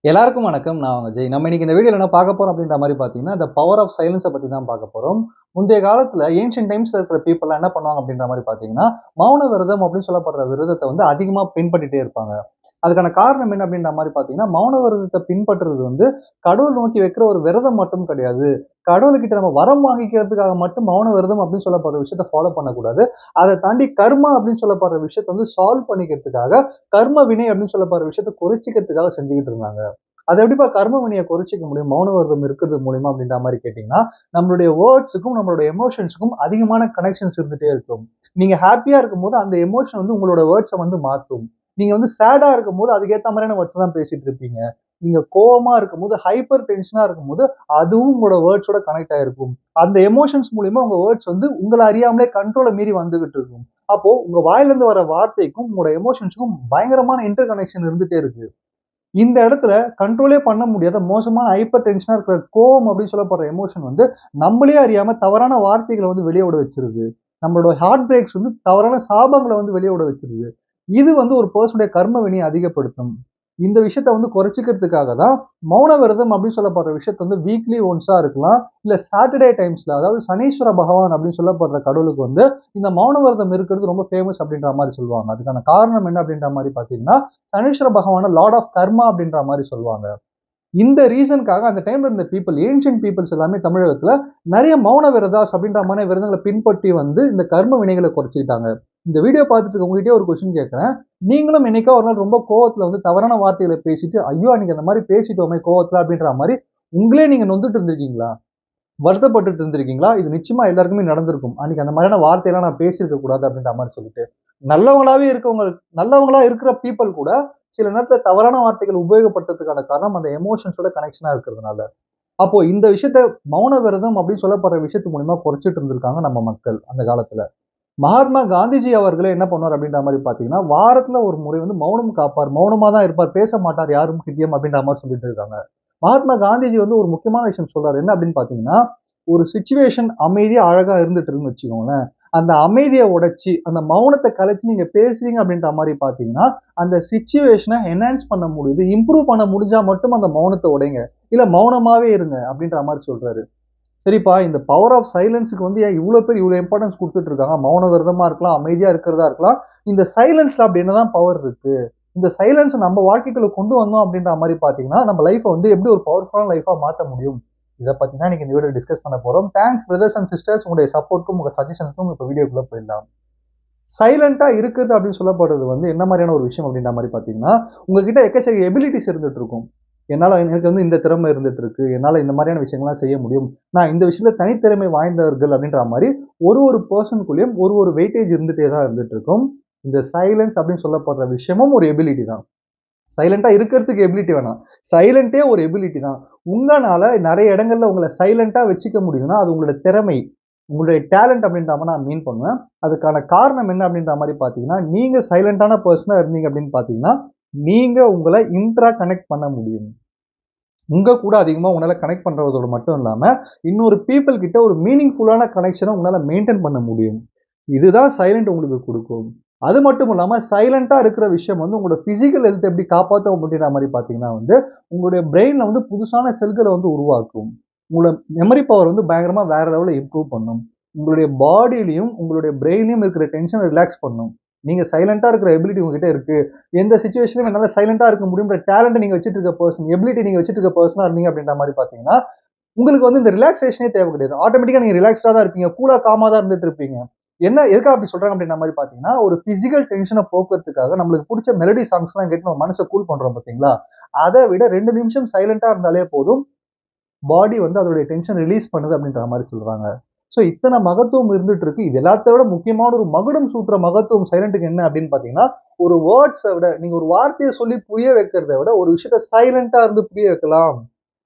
எல்லாருக்கும் வணக்கம். நான் உங்க ஜெய். நம்ம இன்னைக்கு இந்த வீடியோல என்ன பார்க்க போறோம் அப்படின்ற மாரி பார்த்தீங்கன்னா, த பவர் ஆஃப் சைலன்ஸ பத்தி தான் பார்க்க போறோம். முந்தைய காலத்துல ஏன்ஷியன்ட் டைம்ஸ்ல இருக்கிற பீப்பிள்லாம் என்ன பண்ணுவாங்க அப்படின்ற மாரி பார்த்தீங்கன்னா, மௌன விரதம் அப்படின்னு சொல்லப்படுற விரதத்த வந்து அதிகமா பின்பற்றிட்டே இருப்பாங்க. அதுக்கான காரணம் என்ன அப்படின்ற மாரி பார்த்தீங்கன்னா, மௌன விரதத்த பின்பற்றுறது வந்து கடவுள் நோக்கி வைக்கிற ஒரு விரதம் மட்டும் கிடையாது. கடவுள்கிட்ட நம்ம வரம் வாங்கிக்கிறதுக்காக மட்டும் மௌன விரதம் அப்படின்னு சொல்லப்படுற விஷயத்த ஃபாலோ பண்ணக்கூடாது. அத தாண்டி கர்மா அப்படின்னு சொல்லப்படுற விஷயத்த வந்து சால்வ் பண்ணிக்கிறதுக்காக, கர்ம வினை அப்படின்னு சொல்லப்படுற விஷயத்த குறைச்சுக்கிறதுக்காக செஞ்சுகிட்டு இருந்தாங்க. அத எப்படிப்பா கர்ம வினைய குறைச்சுக்க முடியும்? மௌன விரதம் இருக்கிறது மூலியமா அப்படின்ற மாரி கேட்டீங்கன்னா, நம்மளுடைய வேர்ட்ஸுக்கும், நம்மளுடைய எமோஷன்ஸ்க்கும் அதிகமான கனெக்ஷன்ஸ் இருந்துட்டே இருக்கும். நீங்க ஹேப்பியா இருக்கும்போது அந்த எமோஷன் வந்து உங்களோட வேர்ட்ஸ வந்து மாத்தும். நீங்க வந்து சேடா இருக்கும்போது அதுக்கு மாரியான வேர்ட்ஸ் தான் பேசிட்டு இருப்பீங்க. நீங்க கோவமா இருக்கும்போது, ஹைப்பர் டென்ஷனா இருக்கும்போது, அதுவும் உங்களோட வேர்ட்ஸோட கனெக்ட் ஆயிருக்கும். அந்த எமோஷன்ஸ் மூலியமா உங்க வேர்ட்ஸ் வந்து உங்கள அறியாமலே கண்ட்ரோல மீறி வந்துகிட்டு இருக்கும். அப்போ உங்க வாயிலிருந்து வர வார்த்தைக்கும், உங்களோட எமோஷன்ஸ்க்கும் பயங்கரமான இன்டர் கனெக்ஷன் இருந்துட்டே இருக்கு. இந்த இடத்துல கண்ட்ரோலே பண்ண முடியாத மோசமான ஹைப்பர் டென்ஷனா இருக்கிற கோவம் அப்படின்னு சொல்லப்படுற எமோஷன் வந்து நம்மளே அறியாம தவறான வார்த்தைகள வந்து வெளிய விட வச்சுருது. நம்மளோட ஹார்ட் பிரேக்ஸ் வந்து தவறான சாபங்கள வந்து வெளிய விட வச்சுருது. இது வந்து ஒரு பெர்சனுடைய கர்ம வினைய அதிகப்படுத்தும். இந்த விஷயத்த வந்து குறைச்சுக்கிறதுக்காக தான் மௌன விரதம் அப்படின்னு சொல்லப்படுற விஷயத்த வந்து வீக்லி ஒன்ஸா இருக்கலாம். இல்ல சாட்டர்டே டைம்ஸ்ல அதாவது சனீஸ்வர பகவான் அப்படின்னு சொல்லப்படுற கடவுளுக்கு வந்து இந்த மௌன விரதம் இருக்கிறது ரொம்ப ஃபேமஸ் அப்படின்ற மாரி சொல்லுவாங்க. அதுக்கான காரணம் என்ன அப்படின்ற மாரி பார்த்தீங்கன்னா, சனீஸ்வர பகவான லார்ட் ஆஃப் கர்மா அப்படின்ற மாரி சொல்லுவாங்க. இந்த ரீசன்க்காக அந்த டைம்ல இருந்த ஏன்ஷியன்ட் பீப்பிள்ஸ் எல்லாமே தமிழகத்துல நெறைய மௌன விரதாஸ் அப்படின்ற மாரி விரதங்கள பின்பற்றி வந்து இந்த கர்ம வினைகள குறைச்சுக்கிட்டாங்க. இந்த வீடியோ பார்த்துட்டு இருக்க உங்ககிட்டயே ஒரு கொஸ்டின் கேட்கிறேன். நீங்களும் என்னைக்கோ ஒரு நாள் ரொம்ப கோவத்துல வந்து தவறான வார்த்தைகள பேசிட்டு, ஐயோ! அன்னைக்கு அந்த மாரி பேசிட்டோமே கோவத்துல அப்படின்ற மாரி உங்களே நீங்க நொந்துட்டு இருந்திருக்கீங்களா? வருத்தப்பட்டுட்டு இருந்திருக்கீங்களா? இது நிச்சயமா எல்லாருக்குமே நடந்திருக்கும். அன்னைக்கு அந்த மாதிரியான வார்த்தையெல்லாம் நான் பேசியிருக்க கூடாது அப்படின்ற மாரி சொல்லிட்டு. நல்லவங்களாவே இருக்கவங்க நல்லவங்களா இருக்கிற பீப்பிள் கூட சில நேரத்துல தவறான வார்த்தைகள் உபயோகப்படுத்துறதுக்கான காரணம் அந்த எமோஷன்ஸோட கனெக்ஷனா இருக்கிறதுனால. அப்போ இந்த விஷயத்த மௌன விரதம் அப்படின்னு சொல்லப்படுற விஷயத்து மூலியமா குறைச்சிட்டு இருந்திருக்காங்க நம்ம மக்கள் அந்த காலத்துல. மகாத்மா காந்திஜி அவர்களே என்ன பண்ணுவார் அப்படின்ற மாரி பார்த்தீங்கன்னா, வாரத்துல ஒரு முறை வந்து மௌனம் காப்பார். மௌனமா தான் இருப்பார். பேச மாட்டார் யாரும் கிட்டயும் அப்படின்ற மாரி சொல்லிட்டு இருக்காங்க. மகாத்மா காந்திஜி வந்து ஒரு முக்கியமான விஷயம் சொல்றாரு. என்ன அப்படின்னு பார்த்தீங்கன்னா, ஒரு சிச்சுவேஷன் அமைதியா அழகா இருந்துட்டு இருக்குன்னு வச்சுக்கோங்களேன். அந்த அமைதிய உடைச்சு, அந்த மௌனத்த கலைச்சு நீங்க பேசுறீங்க அப்படின்ற மாரி பார்த்தீங்கன்னா, அந்த சிச்சுவேஷன என்ஹான்ஸ் பண்ண முடியுது. இம்ப்ரூவ் பண்ண முடிஞ்சா மட்டும் அந்த மௌனத்த உடைங்க. இல்ல மௌனமாவே இருங்க அப்படின்ற மாரி சொல்றாரு. சரிப்பா, இந்த பவர் ஆஃப் சைலன்ஸ்க்கு வந்து ஏன் இவ்ளோ பேர் இவ்ளோ இம்பார்ட்டன்ஸ் குடுத்துட்டு இருக்காங்க? மௌன விரதமா இருக்கலாம், அமைதியா இருக்கிறதா இருக்கலாம். இந்த சைலன்ஸ்ல அப்படி என்னதான் பவர் இருக்கு? இந்த சைலன்ஸ நம்ம வாழ்க்கைக்குள்ள கொண்டு வந்தோம் அப்படின்ற மாரி பார்த்தீங்கன்னா, நம்ம லைஃப்ப வந்து எப்படி ஒரு பவர்ஃபுல்லான லைஃப்பா மாத்த முடியும்? இத பத்தி தான் இன்னைக்கு இந்த வீடியோல டிஸ்கஸ் பண்ண போறோம். தேங்க்ஸ் பிரதர்ஸ் அண்ட் சிஸ்டர்ஸ் உங்களுடைய சப்போர்ட்க்கும், உங்க சஜஷன்ஸ்க்கும் இப்ப வீடியோக்குள்ள போயிடலாம். சைலன்ட்டா இருக்குது அப்படின்னு சொல்லப்படுறது வந்து என்ன மாரியான ஒரு விஷயம் அப்படின்ற மாரி பார்த்தீங்கன்னா, உங்ககிட்ட எக்கச்சக்க எபிலிட்டீஸ் இருந்துட்டு இருக்கும். எனக்கு வந்து இந்த திறமை இருந்துட்டு இருக்கு. என்னால இந்த மாரியான விஷயங்கள்லாம் செய்ய முடியும். நான் இந்த விஷயத்துல தனித்திறமை வாய்ந்தவர்கள் அப்படின்ற மாரி ஒரு பெர்சனுக்குள்ளயும் ஒரு வெயிட்டேஜ் இருந்துட்டே தான் இருந்துட்டு இருக்கும். இந்த சைலன்ஸ் அப்படின்னு சொல்லப்படுற விஷயமும் ஒரு எபிலிட்டி தான். சைலன்ட்டா இருக்கிறதுக்கு எபிலிட்டி வேணாம். சைலன்ட்டே ஒரு எபிலிட்டி தான். உங்கனால நெறைய இடங்கள்ல உங்கள சைலன்ட்டா வச்சுக்க முடியுதுன்னா, அது உங்களோட திறமை. உங்களுடைய டேலண்ட் அப்படின்ற மாரி நான் மீன் பண்ணுவேன். அதுக்கான காரணம் என்ன அப்படின்ற மாரி பார்த்தீங்கன்னா, நீங்க சைலன்ட்டான பெர்சனா இருந்தீங்க அப்படின்னு பார்த்தீங்கன்னா, நீங்க உங்கள கனெக்ட் பண்ண முடியும். உங்க கூட அதிகமா உங்களால கனெக்ட் பண்றதோட மட்டும் இல்லாம, இன்னொரு பீப்பிள் கிட்ட ஒரு மீனிங்ஃபுல்லான கனெக்ஷன உங்களால மெயின்டெயின் பண்ண முடியும். இதுதான் சைலன்ட் உங்களுக்கு குடுக்கும். அது மட்டும் இல்லாம சைலன்ட்டா இருக்கிற விஷயம் வந்து உங்களோட பிசிக்கல் ஹெல்த் எப்படி காப்பாத்தும் அப்படின்ற மாரி பார்த்தீங்கன்னா வந்து, உங்களுடைய பிரெயின்ல வந்து புதுசான செல்கள வந்து உருவாக்கும். உங்களோட மெமரி பவர் வந்து பயங்கரமா வேற லெவல்ல இம்ப்ரூவ் பண்ணும். உங்களுடைய பாடிலயும், உங்களுடைய பிரெயின்லயும் இருக்கிற டென்ஷன ரிலாக்ஸ் பண்ணும். நீங்க சைலன்ட்டா இருக்கிற எபிலிட்டி உங்ககிட்ட இருக்கு. எந்த சிச்சுவேஷன்லயும் என்னால சைலன்ட்டா இருக்க முடியும்ன்ற டேலண்ட் நீங்க வச்சுட்டு இருக்க பெர்சன், எபிலிட்டி நீங்க வச்சுட்டு இருக்க பெர்சனா இருந்தீங்க அப்படின்ற மாரி பார்த்தீங்கன்னா, உங்களுக்கு வந்து இந்த ரிலாக்சேஷனே தேவை கிடையாது. ஆட்டோமேட்டிக்கா நீங்க ரிலாக்ஸ்டா தான் இருப்பீங்க. கூலா, காமா தான் இருந்துட்டு இருப்பீங்க. எதுக்காக அப்படி சொல்றாங்க அப்படின்ற மாரி பார்த்தீங்கன்னா, ஒரு பிசிக்கல் டென்ஷன போக்குறதுக்காக நம்மளுக்கு புடிச்ச மெலோடி சாங்ஸ்லாம் கேட்டு நம்ம மனச கூல் பண்றோம் பார்த்தீங்களா? அத விட 2 நிமிஷம் சைலன்ட்டா இருந்தாலே போதும். பாடி வந்து அதோடைய டென்ஷன் ரிலீஸ் பண்ணுது அப்படின்ற மாரி சொல்றாங்க. ஸோ இத்தன மகத்துவம் இருந்துட்டு இருக்கு. இது எல்லாத்த விட முக்கியமான ஒரு மகுடம் சூட்டுற மகத்துவம் சைலன்ட்க்கு என்ன அப்படின்னு பார்த்தீங்கன்னா, ஒரு வேர்ட்ஸ விட நீங்க ஒரு வார்த்தைய சொல்லி புரிய வைக்கிறத விட, ஒரு விஷயத்த சைலன்ட்டா இருந்து புரிய வைக்கலாம்.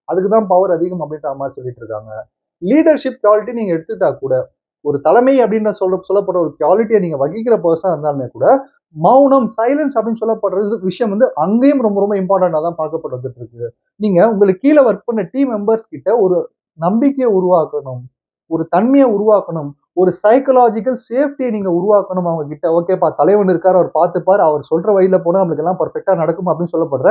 அதுக்கு தான் பவர் அதிகம் அப்படின்ற மாரி சொல்லிட்டு இருக்காங்க. லீடர்ஷிப் குவாலிட்டி நீங்க எடுத்துட்டா கூட, ஒரு தலைமை அப்படின்னு சொல்லப்படுற ஒரு குவாலிட்டிய நீங்க வகிக்கிற பெர்சனா இருந்தாலுமே கூட, மௌனம், சைலன்ஸ் அப்படின்னு சொல்லப்படுறது விஷயம் வந்து அங்கேயும் ரொம்ப ரொம்ப இம்பார்ட்டன்ட்டா தான் பார்க்கப்பட்டு வந்துட்டு இருக்கு. நீங்க உங்களுக்கு கீழ வொர்க் பண்ண டீம் மெம்பர்ஸ் கிட்ட ஒரு நம்பிக்கைய உருவாக்கணும். ஒரு தன்மைய உருவாக்கணும். ஒரு சைக்காலஜிக்கல் சேஃப்டிய நீங்க உருவாக்கணும் அவங்க கிட்ட. ஓகேப்பா தலைவன் இருக்காரு, அவர் பார்த்துப்பார். அவர் சொல்ற வழியில போனா நம்மளுக்கு எல்லாம் பெர்ஃபெக்ட்டா நடக்கும் அப்படின்னு சொல்லப்படுற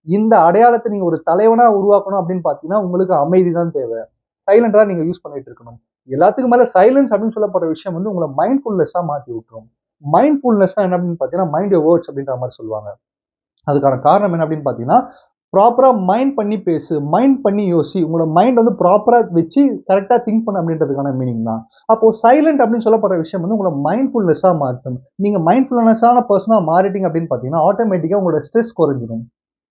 இந்த அடையாளத்தை நீங்க ஒரு தலைவனா உருவாக்கணும் அப்படின்னு பார்த்தீங்கன்னா, உங்களுக்கு அமைதி தான் தேவை. சைலண்டா நீங்க யூஸ் பண்ணிட்டு இருக்கணும். எல்லாத்துக்கும் மேல சைலன்ஸ் அப்படின்னு சொல்லப்படுற விஷயம் வந்து உங்கள மைண்ட்ஃபுல்னெஸ்ஸா மாத்தி விட்டுரும். மைண்ட்ஃபுல்னஸ்னா என்ன அப்படின்னு பார்த்தீங்கன்னா, மைண்ட் யுவர் வேர்ட்ஸ் அப்படின்ற மாரி சொல்லுவாங்க. அதுக்கான காரணம் என்ன அப்படின்னு பார்த்தீங்கன்னா, ப்ராப்பரா மைண்ட் பண்ணி பேசு, மைண்ட் பண்ணி யோசி. உங்களோட மைண்ட் வந்து ப்ராப்பரா வச்சு கரெக்ட்டா திங்க் பண்ணு அப்படின்றதுக்கான மீனிங் தான். அப்போ சைலன்ட் அப்படின்னு சொல்லப்படுற விஷயம் வந்து உங்கள மைண்ட்ஃபுல்னஸ்ஸா மாத்தும். நீங்க மைண்ட்ஃபுல்னஸான பெர்சனா மாறிட்டீங்க அப்படின்னு பார்த்தீங்கன்னா, ஆட்டோமேட்டிக்கா உங்களோட ஸ்ட்ரெஸ் குறைஞ்சிரும்.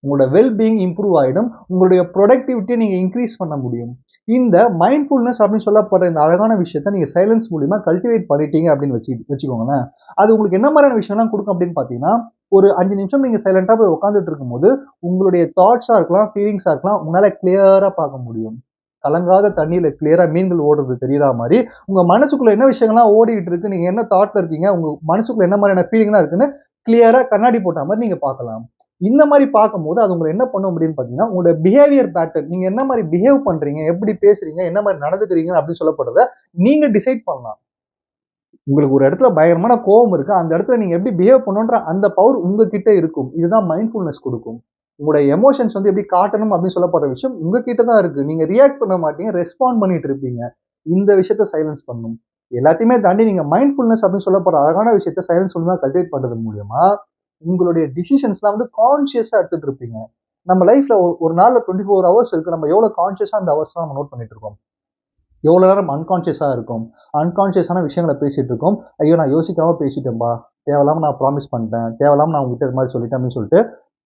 உங்களோட வெல் பீயிங் இம்ப்ரூவ் ஆயிடும். உங்களுடைய புரொடக்டிவிட்டிய நீங்க இன்கிரீஸ் பண்ண முடியும். இந்த மைண்ட்ஃபுல்னஸ் அப்படின்னு சொல்லப்படுற இந்த அழகான விஷயத்த நீங்க சைலன்ஸ் மூலியமா கல்டிவேட் பண்ணிட்டீங்க அப்படின்னு வச்சுக்கோங்களேன். அது உங்களுக்கு என்ன மாரியான விஷயம்லாம் குடுக்கும் அப்படின்னு பார்த்தீங்கன்னா, ஒரு 5 நிமிஷம் நீங்க சைலன்ட்டா போய் உட்கார்ந்துட்டு இருக்கும்போது, உங்களுடைய தாட்ஸா இருக்கலாம், ஃபீலிங்ஸா இருக்கலாம், உங்களால கிளியரா பார்க்க முடியும். கலங்காத தண்ணீல கிளியரா மீன்கள் ஓடுறது தெரியிறா மாரி, உங்க மனசுக்குள்ள என்ன விஷயங்கள்லாம் ஓடிட்டு இருக்கு, நீங்க என்ன தாட்ல இருக்கீங்க, உங்க மனசுக்குள்ள என்ன மாரியான ஃபீலிங்லாம் இருக்குன்னு கிளியரா கண்ணாடி போட்டா மாரி நீங்க பார்க்கலாம். இந்த மாரி பார்க்கும்போது, அது உங்கள என்ன பண்ணும் அப்படின்னு பார்த்தீங்கன்னா, உங்களோட பிஹேவியர் பேட்டர்ன் நீங்க என்ன மாரி பிஹேவ் பண்றீங்க, எப்படி பேசுறீங்க, என்ன மாரி நடந்துக்கிறீங்க அப்படின்னு சொல்லப்படுறத நீங்க டிசைட் பண்ணலாம். உங்களுக்கு ஒரு இடத்துல பயங்கரமான கோவம் இருக்கு. அந்த இடத்துல நீங்க எப்படி பிஹேவ் பண்ணணுன்ற அந்த பவர் உங்ககிட்ட இருக்கும். இதுதான் மைண்ட்ஃபுல்னஸ் குடுக்கும். உங்களுடைய எமோஷன்ஸ் வந்து எப்படி காட்டணும் அப்படின்னு சொல்லப்படுற விஷயம் உங்ககிட்ட தான் இருக்கு. நீங்க ரியாக்ட் பண்ண மாட்டீங்க. ரெஸ்பாண்ட் பண்ணிட்டு இருப்பீங்க. இந்த விஷயத்த சைலன்ஸ் பண்ணணும். எல்லாத்தையுமே தாண்டி நீங்க மைண்ட்ஃபுல்னஸ் அப்படின்னு சொல்லப்படுற அழகான விஷயத்த சைலன்ஸ் மூலியமா கல்டிவேட் பண்றது மூலியமா, உங்களுடைய டிசிஷன்ஸ்லாம் வந்து கான்ஷியஸா எடுத்துட்டு இருப்பீங்க. நம்ம லைஃப்ல ஒரு நாள்ல 24 ஹவர்ஸ் இருக்கு. நம்ம எவ்வளவு கான்ஷியஸா அந்த ஹவர்ஸ்லாம் நம்ம நோட் பண்ணிட்டு இருக்கோம். எவ்வளோ நேரம் அன்கான்ஷியஸா இருக்கும். அன்கான்ஷியஸான விஷயங்கள பேசிட்டு இருக்கோம். ஐயோ! நான் யோசிக்காம பேசிட்டேன்பா. தேவையில்லாம நான் ப்ராமிஸ் பண்ணிட்டேன். தேவையில்லாம நான் உங்ககிட்ட இது மாரி சொல்லிட்டேன் அப்படின்னு சொல்லிட்டு,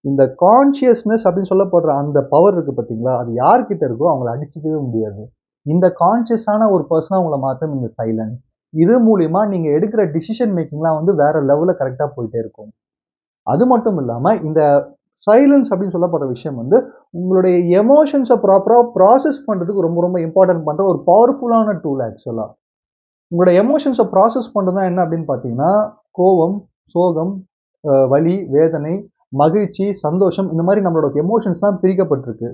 இந்த கான்ஷியஸ்னஸ் அப்படின்னு சொல்லப்படுற அந்த பவர் இருக்கு பார்த்தீங்களா? அது யார்கிட்ட இருக்கோ அவங்கள அடிச்சுக்கவே முடியாது. இந்த கான்ஷியஸான ஒரு பெர்சனா உங்கள மாத்தும் இந்த சைலன்ஸ். இது மூலியமா நீங்க எடுக்கிற டிசிஷன் மேக்கிங்லாம் வந்து வேற லெவல்ல கரெக்ட்டா போயிட்டே இருக்கும். அது மட்டும் இல்லாம, இந்த சைலன்ஸ் அப்படின்னு சொல்லப்படுற விஷயம் வந்து, உங்களுடைய எமோஷன்ஸ ப்ராப்பரா ப்ராசஸ் பண்றதுக்கு ரொம்ப ரொம்ப இம்பார்ட்டன்ட் பண்ற ஒரு பவர்ஃபுல்லான டூல் ஆக்சுவலா. உங்களோட எமோஷன்ஸ ப்ராசஸ் பண்றதுனா என்ன அப்படின்னு பார்த்தீங்கன்னா, கோவம், சோகம், வலி, வேதனை, மகிழ்ச்சி, சந்தோஷம் இந்த மாரி நம்மளோட எமோஷன்ஸ்லாம் பிரிக்கப்பட்டிருக்கு.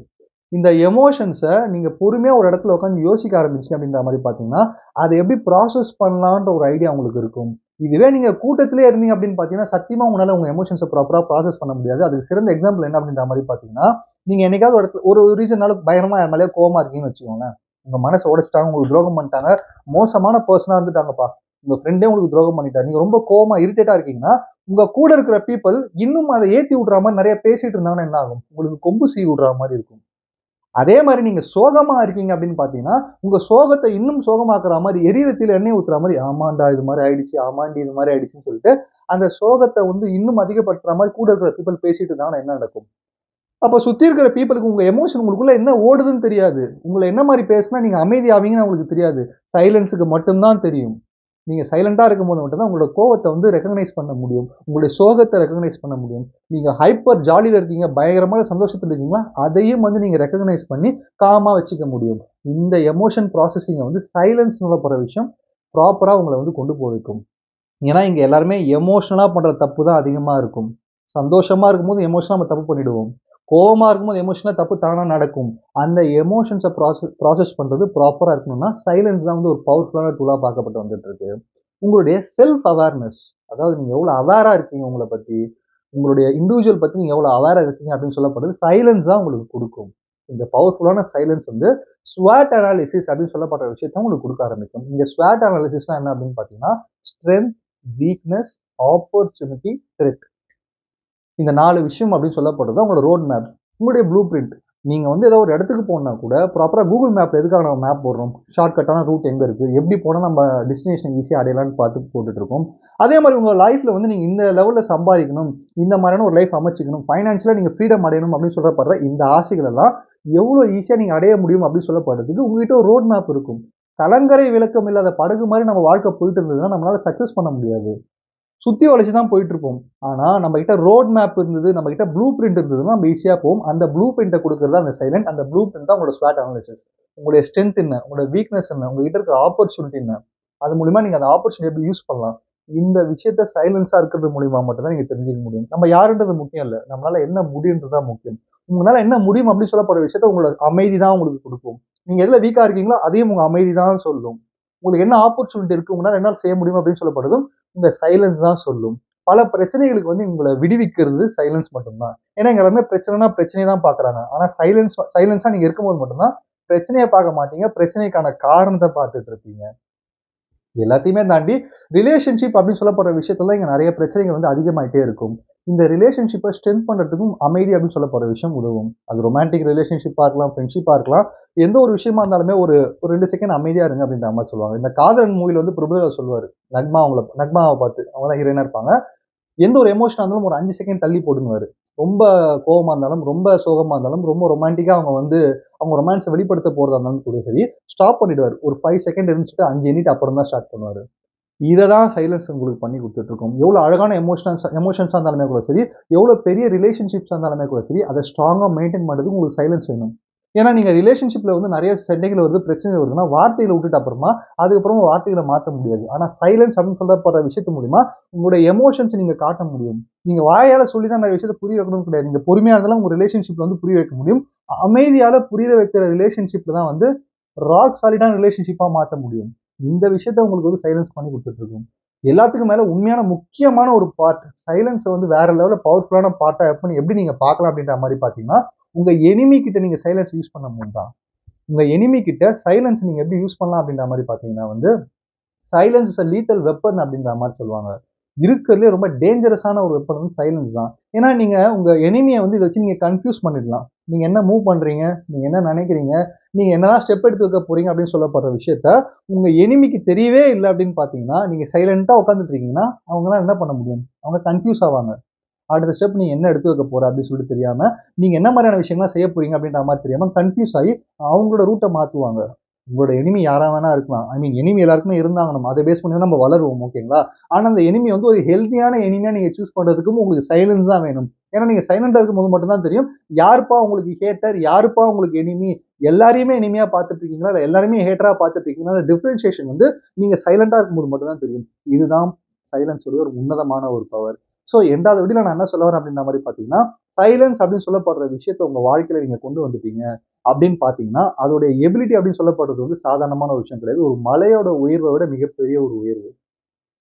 இந்த எமோஷன்ஸ நீங்க பொறுமையா ஒரு இடத்துல உட்கார்ந்து யோசிக்க ஆரம்பிச்சீங்க அப்படின்ற மாரி பார்த்தீங்கன்னா, அத எப்படி ப்ராசஸ் பண்ணலான்ற ஒரு ஐடியா உங்களுக்கு இருக்கும். இதுவே நீங்க கூட்டத்திலேயே இருந்தீங்க அப்படின்னு பார்த்தீங்கன்னா, சத்தியமா உங்களால உங்க எமோஷன்ஸ ப்ராப்பரா ப்ராசஸ் பண்ண முடியாது. அதுக்கு சிறந்த எக்ஸாம்பிள் என்ன அப்படின்ற மாரி பார்த்தீங்கன்னா, நீங்க என்னைக்காவது ஒரு இடத்துல ஒரு ரீசன்னால பயங்கரமா யார் மேலயோ கோவமா இருக்கீங்கன்னு வச்சுக்கோங்களேன். உங்க மனச உடைச்சுட்டாங்க, உங்களுக்கு துரோகம் பண்ணிட்டாங்க. மோசமான பெர்சனா இருந்துட்டாங்கப்பா. உங்க ஃப்ரெண்டே உங்களுக்கு துரோகம் பண்ணிட்டாரு. நீங்க ரொம்ப கோவமா இரிட்டேட்டா இருக்கீங்கன்னா, உங்க கூட இருக்கிற பீப்பிள் இன்னும் அத ஏத்தி விடுற மாரி நெறைய பேசிட்டு இருந்தாங்கன்னா என்ன ஆகும்? உங்களுக்கு கொம்பு சீவி விடுற மாரி இருக்கும். அதே மாரி நீங்க சோகமா இருக்கீங்க அப்படின்னு பார்த்தீங்கன்னா, உங்க சோகத்த இன்னும் சோகமாக்குற மாரி, எரியிற தீயில எண்ணெய ஊத்துற மாரி, ஆமான்டா இது மாரி ஆயிடுச்சு, ஆமாண்டி இது மாரி ஆயிடுச்சுன்னு சொல்லிட்டு, அந்த சோகத்த வந்து இன்னும் அதிகப்படுத்துற மாரி கூட இருக்கிற பீப்பிள் பேசிட்டு இருந்தாங்கன்னா என்ன நடக்கும்? அப்ப சுத்தி இருக்கிற பீப்பிளுக்கு உங்க எமோஷன் உங்களுக்குள்ள என்ன ஓடுதுன்னு தெரியாது. உங்கள என்ன மாரி பேசினா நீங்க அமைதி ஆவீங்கன்னு அவங்களுக்கு தெரியாது. சைலன்ஸ்க்கு மட்டும் தான் தெரியும். நீங்க சைலன்ட்டா இருக்கும்போது மட்டும் தான் உங்களோட கோவத்த வந்து ரெகக்னைஸ் பண்ண முடியும். உங்களுடைய சோகத்த ரெகக்னைஸ் பண்ண முடியும். நீங்க ஹைப்பர் ஜாலில இருக்கீங்க, பயங்கரமான சந்தோஷத்துல இருக்கீங்களா, அதையும் வந்து நீங்க ரெகக்னைஸ் பண்ணி காமா வச்சுக்க முடியும். இந்த எமோஷன் ப்ராசஸிங்க வந்து சைலன்ஸ்ன்னு சொல்லப்படுற விஷயம் ப்ராப்பரா உங்கள வந்து கொண்டு போய் வைக்கும். ஏன்னா, இங்க எல்லாருமே எமோஷனலா பண்ற தப்பு தான் அதிகமா இருக்கும். சந்தோஷமா இருக்கும்போது எமோஷனலா நம்ம தப்பு பண்ணிடுவோம். கோவமா இருக்கும்போது எமோஷனலா தப்பு தானா நடக்கும். அந்த எமோஷன்ஸ ப்ராசஸ் பண்றது ப்ராப்பரா இருக்கணும்னா, சைலன்ஸ் தான் வந்து ஒரு பவர்ஃபுல்லான டூலா பார்க்கப்பட்டு வந்துட்டு இருக்கு. உங்களுடைய செல்ஃப் அவேர்னஸ் அதாவது நீங்க எவ்வளோ அவேரா இருக்கீங்க உங்கள பத்தி, உங்களுடைய இண்டிவிஜுவல் பத்தி நீங்க எவ்வளோ அவேரா இருக்கீங்க அப்படின்னு சொல்லப்படுறது சைலன்ஸ் தான் உங்களுக்கு குடுக்கும். இந்த பவர்ஃபுல்லான சைலன்ஸ் வந்து ஸ்வாட் அனாலிசிஸ் அப்படின்னு சொல்லப்படுற விஷயத்த உங்களுக்கு குடுக்க ஆரம்பிக்கும். இங்க ஸ்வாட் அனாலிசிஸ்னா என்ன அப்படின்னு பார்த்தீங்கன்னா, ஸ்ட்ரெங்த், வீக்னஸ், ஆப்பர்ச்சுனிட்டி, த்ரெட். இந்த 4 விஷயம் அப்படின்னு சொல்லப்படுறது உங்களோட ரோட் மேப். உங்களுடைய ப்ளூ பிரிண்ட். நீங்க வந்து ஏதோ ஒரு இடத்துக்கு போணும்னா கூட ப்ராப்பரா கூகுள் மேப்ல எதுக்காக நம்ம மேப் போடுறோம்? ஷார்ட்கட்டான ரூட் எங்க இருக்கு? எப்படி போனா நம்ம டெஸ்டினேஷன் ஈஸியா அடையலாம்ன்னு பார்த்து போட்டுட்டு இருக்கோம். அதே மாரி உங்க லைஃப்ல வந்து நீங்க இந்த லெவல்ல சம்பாதிக்கணும். இந்த மாரியான ஒரு லைஃப் அமைச்சுக்கணும். ஃபைனான்ஷியலா நீங்க ஃப்ரீடம் அடையணும் அப்படின்னு சொல்லப்படுற இந்த ஆசைகள் எல்லாம் எவ்வளோ ஈஸியா நீங்க அடைய முடியும் அப்படின்னு சொல்லப்படுறதுக்கு உங்ககிட்ட ஒரு ரோட் மேப் இருக்கும். கலங்கரை விளக்கம் இல்லாத படகு மாரி நம்ம வாழ்க்கை போயிட்டு இருந்ததுன்னா நம்மளால சக்சஸ் பண்ண முடியாது. சுத்தி வளைச்சு தான் போயிட்டுருப்போம். ஆனா, நம்மகிட்ட ரோட் மேப் இருந்தது, நம்மகிட்ட ப்ளூ பிரிண்ட் இருந்ததுன்னா, நம்ம ஈஸியா போவோம். அந்த ப்ளூ பிரிண்ட்ட குடுக்குறது தான் அந்த சைலன்ட். அந்த ப்ளூ பிரிண்ட் தான் உங்களோட ஸ்வாட் அனாலிசிஸ். உங்களுடைய ஸ்ட்ரென்த் என்ன? உங்களோட வீக்னஸ் என்ன? உங்ககிட்ட இருக்கிற ஆப்பர்ச்சுனிட்டி என்ன? அது மூலியமா நீங்க அந்த ஆப்பர்ச்சுனிட்டி எப்படி யூஸ் பண்ணலாம்? இந்த விஷயத்த சைலன்ஸா இருக்கிறது மூலியமா மட்டும் தான் நீங்க தெரிஞ்சுக்க முடியும். நம்ம யாருன்றது முக்கியம் இல்ல. நம்மளால என்ன முடியும்ன்றது தான் முக்கியம். உங்களால என்ன முடியும் அப்படின்னு சொல்லப்படுற விஷயத்த உங்களோட அமைதி தான் உங்களுக்கு குடுக்கும். நீங்க எதுல வீக்கா இருக்கீங்களோ, அதையும் உங்க அமைதி தான் சொல்லும். உங்களுக்கு என்ன ஆப்பர்ச்சுனிட்டி இருக்கு, உங்களால என்ன செய்ய முடியும் அப்படின்னு சொல்லப்படுறதும் இந்த சைலன்ஸ் தான் சொல்லும். பல பிரச்சனைகளுக்கு வந்து உங்கள விடுவிக்கிறது சைலன்ஸ் மட்டும் தான். ஏன்னா இங்க எல்லாருமே பிரச்சனைனா பிரச்சனைய தான் பார்க்குறாங்க. ஆனா சைலன்ஸா நீங்க இருக்கும்போது மட்டும் தான் பிரச்சனைய பார்க்க மாட்டீங்க. பிரச்சனைக்கான காரணத்த பார்த்துட்டு இருப்பீங்க. எல்லாத்தையுமே தாண்டி ரிலேஷன்ஷிப் அப்படின்னு சொல்லப்படுற விஷயத்துல இங்க நெறைய பிரச்சனைகள் வந்து அதிகமாயிட்டே இருக்கும். இந்த ரிலேஷன்ஷிப்ப ஸ்ட்ரென்த் பண்றதுக்கும் அமைதி அப்படின்னு சொல்லப்படுற விஷயம் உதவும். அது ரொமான்டிக் ரிலேஷன்ஷிப்பா இருக்கலாம், ஃப்ரெண்ட்ஷிப்பா இருக்கலாம். எந்த ஒரு விஷயமா இருந்தாலுமே ஒரு ஒரு 2 செகண்ட் அமைதியா இருங்க அப்படின்ற மாரி சொல்லுவாங்க. இந்த காதலன் மூவில வந்து பிரபுதேவா சொல்லுவாரு. நக்மாவ பார்த்து. அவங்க தான் ஹீரோயினா இருப்பாங்க. எந்த ஒரு எமோஷனா இருந்தாலும் ஒரு 5 செகண்ட் தள்ளி போடுன்னுவாரு. ரொம்ப கோவமா இருந்தாலும், ரொம்ப சோகமா இருந்தாலும், ரொம்ப ரொமான்டிக்கா அவங்க வந்து அவங்க ரொமான்ஸ வெளிப்படுத்த போறதா இருந்தாலும் கூட சரி, ஸ்டாப் பண்ணிடுவாரு. ஒரு 5 செகண்ட் இருந்துச்சுட்டு 5 எண்ணிட்டு அப்புறம் தான் ஸ்டார்ட் பண்ணுவாரு. இத தான் சைலன்ஸ் உங்களுக்கு பண்ணி குடுத்துட்டு இருக்கும். எவ்வளோ அழகான எமோஷன்ஸா இருந்தாலுமே கூட சரி, எவ்வளோ பெரிய ரிலேஷன்ஷிப்ஸா இருந்தாலுமே கூட சரி, அத ஸ்ட்ராங்கா மெயின்டெயின் பண்றதுக்கு உங்களுக்கு சைலன்ஸ் வேணும். ஏன்னா நீங்க ரிலேஷன்ஷிப்ல வந்து நெறைய சண்டைகள் வருது, பிரச்சனைகள் வருதுன்னா, வார்த்தைகள விட்டுட்டு அப்புறமா, அதுக்கப்புறமா வார்த்தைகள மாத்த முடியாது. ஆனா சைலன்ஸ் அப்படின்னு சொல்லப்படுற விஷயத்து மூலியமா, உங்களுடைய எமோஷன்ஸ நீங்க காட்ட முடியும். நீங்க வாயால சொல்லி தான் நெறைய விஷயத்த புரிய வைக்கணும்னு கிடையாது. நீங்க பொறுமையா இருந்தாலும் உங்க ரிலேஷன்ஷிப்ல வந்து புரிய வைக்க முடியும். அமைதியால புரிய வைக்கிற ரிலேஷன்ஷிப்ல தான் வந்து ராக் சாலிடான ரிலேஷன்ஷிப்பா மாத்த முடியும். இந்த விஷயத்த உங்களுக்கு வந்து சைலன்ஸ் பண்ணி குடுத்துட்டு இருக்கும். எல்லாத்துக்கும் மேல உண்மையான முக்கியமான ஒரு பார்ட் சைலன்ஸ வந்து வேற லெவல்ல பவர்ஃபுல்லான பார்ட்டா எப்படி நீங்க பார்க்கலாம் அப்படின்ற மாரி பார்த்தீங்கன்னா, உங்க எனிமி கிட்ட நீங்க சைலன்ஸ் யூஸ் பண்ணும்போது தான். உங்க எனிமி கிட்ட சைலன்ஸ் நீங்க எப்படி யூஸ் பண்ணலாம் அப்படின்ற மாரி பார்த்தீங்கன்னா வந்து, silence is a lethal weapon அப்படின்ற மாரி சொல்லுவாங்க. இருக்கிறதுலயே ரொம்ப டேஞ்சரஸான ஒரு வெப்பன் வந்து சைலன்ஸ் தான். ஏன்னா, நீங்க உங்க எனிமிய வந்து இத வச்சு நீங்க கன்ஃப்யூஸ் பண்ணிடலாம். நீங்க என்ன மூவ் பண்றீங்க? நீங்க என்ன நெனைக்கிறீங்க? நீங்க என்னதான் ஸ்டெப் எடுத்து வைக்க போறீங்க அப்படின்னு சொல்லப்படுற விஷயத்த, உங்க எனிமிக்கு தெரியவே இல்ல அப்படின்னு பார்த்தீங்கன்னா, நீங்க சைலன்ட்டா உட்கார்ந்துட்டு இருக்கீங்கன்னா, அவங்கலாம் என்ன பண்ண முடியும்? அவங்க கன்ஃப்யூஸ் ஆவாங்க. அடுத்த ஸ்டெப் நீ என்ன எடுத்து வைக்க போற அப்படின்னு சொல்லிட்டு தெரியாம, நீங்க என்ன மாரியான விஷயங்கள்லாம் செய்ய போறீங்க அப்படின்ற மாரி தெரியாம கன்ஃப்யூஸ் ஆயி, அவங்களோட ரூட்ட மாத்துவாங்க. உங்களோட எனிமி யாரா வேணா இருக்கலாம். ஐ மீன் எனிமி எல்லாருக்குமே இருந்தாகணும். அத பேஸ் பண்ணி தான் நம்ம வளருவோம். ஓகேங்களா? ஆனா அந்த எனிமி வந்து ஒரு ஹெல்த்தியான எனிமியா நீங்க சூஸ் பண்றதுக்கும் உங்களுக்கு சைலன்ஸ் தான் வேணும். ஏன்னா நீங்க சைலன்ட்டா இருக்கும்போது மட்டும் தான் தெரியும். யாருப்பா உங்களுக்கு ஹேட்டர்? யாருப்பா உங்களுக்கு எனிமி? எல்லாரையுமே எனிமியா பார்த்துட்டு இருக்கீங்களா? இல்ல எல்லாரையுமே ஹேட்டரா பார்த்துட்டு இருக்கீங்களா? டிஃபரன்ஷியேஷன் வந்து நீங்க சைலன்ட்டா இருக்கும்போது மட்டும் தான் தெரியும். இதுதான் சைலன்ஸ் உடைய ஒரு உன்னதமான ஒரு பவர். ஸோ 2வது வீடியோல நான் என்ன சொல்ல வரேன் அப்படின்ற மாரி பார்த்தீங்கன்னா, சைலன்ஸ் அப்படின்னு சொல்லப்படுற விஷயத்த உங்க வாழ்க்கையில நீங்க கொண்டு வந்துட்டீங்க அப்படின்னு பார்த்தீங்கன்னா, அதோடைய எபிலிட்டி அப்படின்னு சொல்லப்படுறது வந்து சாதாரணமான ஒரு விஷயம் கிடையாது. ஒரு மலையோட உயர்வ விட மிகப்பெரிய ஒரு உயர்வு.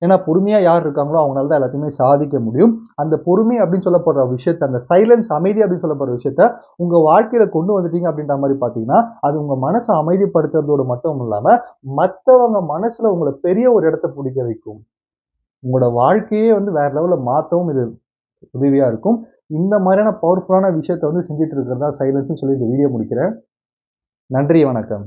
ஏன்னா பொறுமையா யார் இருக்காங்களோ அவங்களால தான் எல்லாத்தையுமே சாதிக்க முடியும். அந்த பொறுமை அப்படின்னு சொல்லப்படுற விஷயத்த, அந்த சைலன்ஸ் அமைதி அப்படின்னு சொல்லப்படுற விஷயத்த உங்க வாழ்க்கையில கொண்டு வந்துட்டீங்க அப்படின்ற மாரி பார்த்தீங்கன்னா, அது உங்க மனச அமைதிப்படுத்துறதோடு மட்டும் இல்லாம, மத்தவங்க மனசுல உங்கள பெரிய ஒரு இடத்த பிடிக்க வைக்கும். உங்களோட வாழ்க்கையே வந்து வேற லெவல்ல மாத்தவும் இது உதவியா இருக்கும். இந்த மாதிரியான பவர்ஃபுல்லான விஷயத்த வந்து செஞ்சுட்டு இருக்கிறது தான் சைலன்ஸ்ன்னு சொல்லி இந்த வீடியோ முடிக்கிறேன். நன்றி, வணக்கம்.